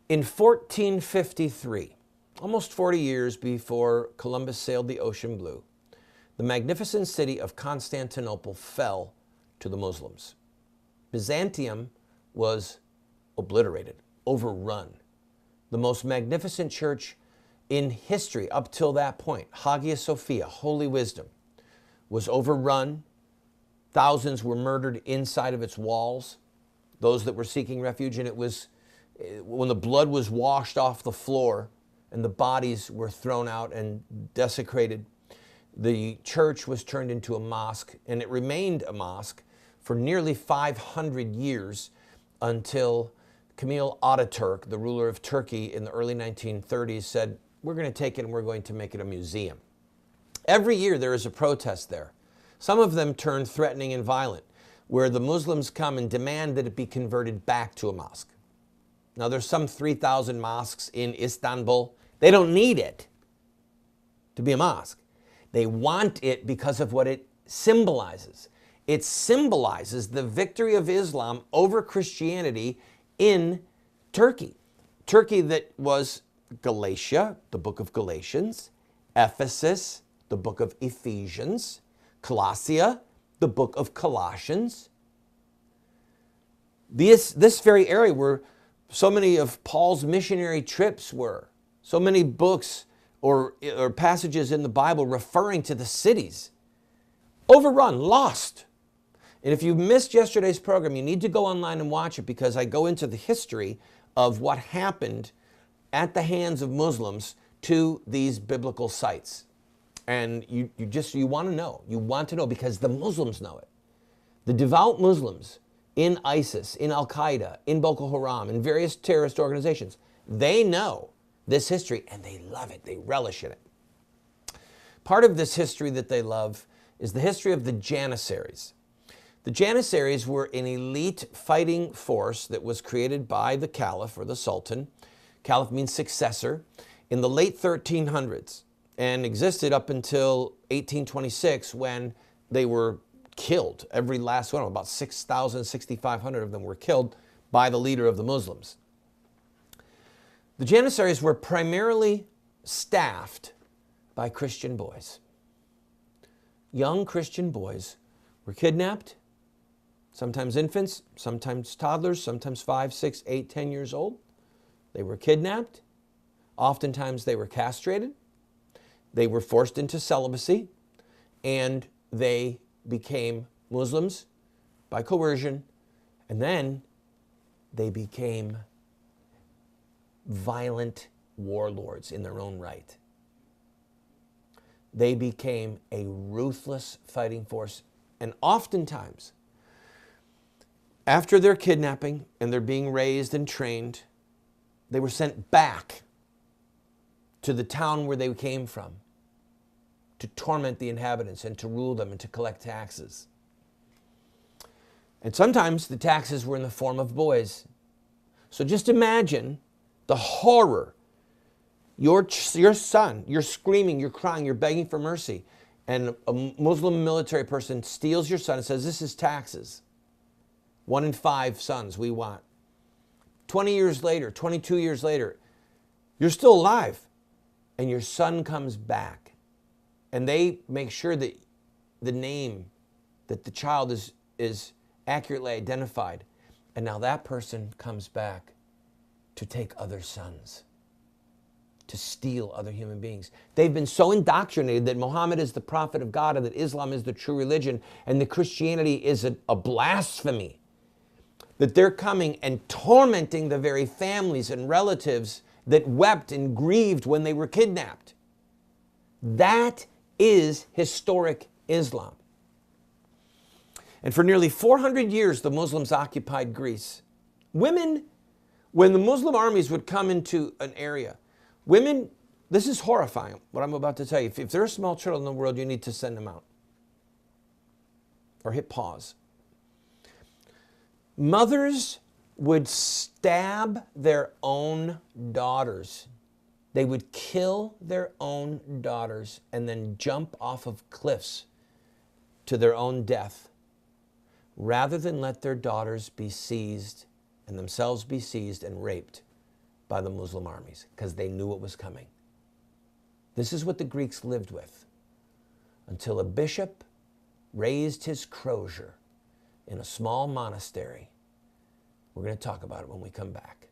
In 1453, almost 40 years before Columbus sailed the ocean blue, the magnificent city of Constantinople fell to the Muslims. Byzantium was obliterated, overrun. The most magnificent church in history up till that point, Hagia Sophia, Holy Wisdom, was overrun. Thousands were murdered inside of its walls, those that were seeking refuge, and it was when the blood was washed off the floor and the bodies were thrown out and desecrated, the church was turned into a mosque, and it remained a mosque for nearly 500 years until Kemal Ataturk, the ruler of Turkey in the early 1930s, said, we're going to take it and we're going to make it a museum. Every year there is a protest there. Some of them turn threatening and violent, where the Muslims come and demand that it be converted back to a mosque. Now, there's some 3,000 mosques in Istanbul. They don't need it to be a mosque. They want it because of what it symbolizes. It symbolizes the victory of Islam over Christianity in Turkey. Turkey that was Galatia, the book of Galatians, Ephesus, the book of Ephesians, Colossia, the book of Colossians. This very area where so many of Paul's missionary trips were, so many books or passages in the Bible referring to the cities, overrun, lost. And if you missed yesterday's program, you need to go online and watch it, because I go into the history of what happened at the hands of Muslims to these biblical sites. And you want to know. You want to know because the Muslims know it. The devout Muslims in ISIS, in Al-Qaeda, in Boko Haram, in various terrorist organizations, they know this history and they love it. They relish in it. Part of this history that they love is the history of the Janissaries. The Janissaries were an elite fighting force that was created by the Caliph or the Sultan. Caliph means successor, in the late 1300s, and existed up until 1826 when they were killed. Every last one, about 6,000, 6,500 of them were killed by the leader of the Muslims. The Janissaries were primarily staffed by Christian boys. Young Christian boys were kidnapped, sometimes infants, sometimes toddlers, sometimes 5, 6, 8, 10 years old. They were kidnapped. Oftentimes they were castrated. They were forced into celibacy, and they became Muslims by coercion, and then they became violent warlords in their own right. They became a ruthless fighting force, and oftentimes, after their kidnapping and they're being raised and trained, they were sent back to the town where they came from to torment the inhabitants and to rule them and to collect taxes. And sometimes the taxes were in the form of boys. So just imagine the horror. Your son, you're screaming, you're crying, you're begging for mercy, and a Muslim military person steals your son and says, this is taxes. 1 in 5 sons we want. 20 years later, 22 years later, you're still alive, and your son comes back. And they make sure that the name, that the child is accurately identified. And now that person comes back to take other sons, to steal other human beings. They've been so indoctrinated that Muhammad is the prophet of God and that Islam is the true religion and that Christianity is a blasphemy, that they're coming and tormenting the very families and relatives that wept and grieved when they were kidnapped. That is historic Islam. And for nearly 400 years, the Muslims occupied Greece. Women, when the Muslim armies would come into an area, women, this is horrifying, what I'm about to tell you. If there are small children in the world, you need to send them out or hit pause. Mothers would stab their own daughters. They would kill their own daughters and then jump off of cliffs to their own death, rather than let their daughters be seized and themselves be seized and raped by the Muslim armies because they knew it was coming. This is what the Greeks lived with until a bishop raised his crozier in a small monastery. We're going to talk about it when we come back.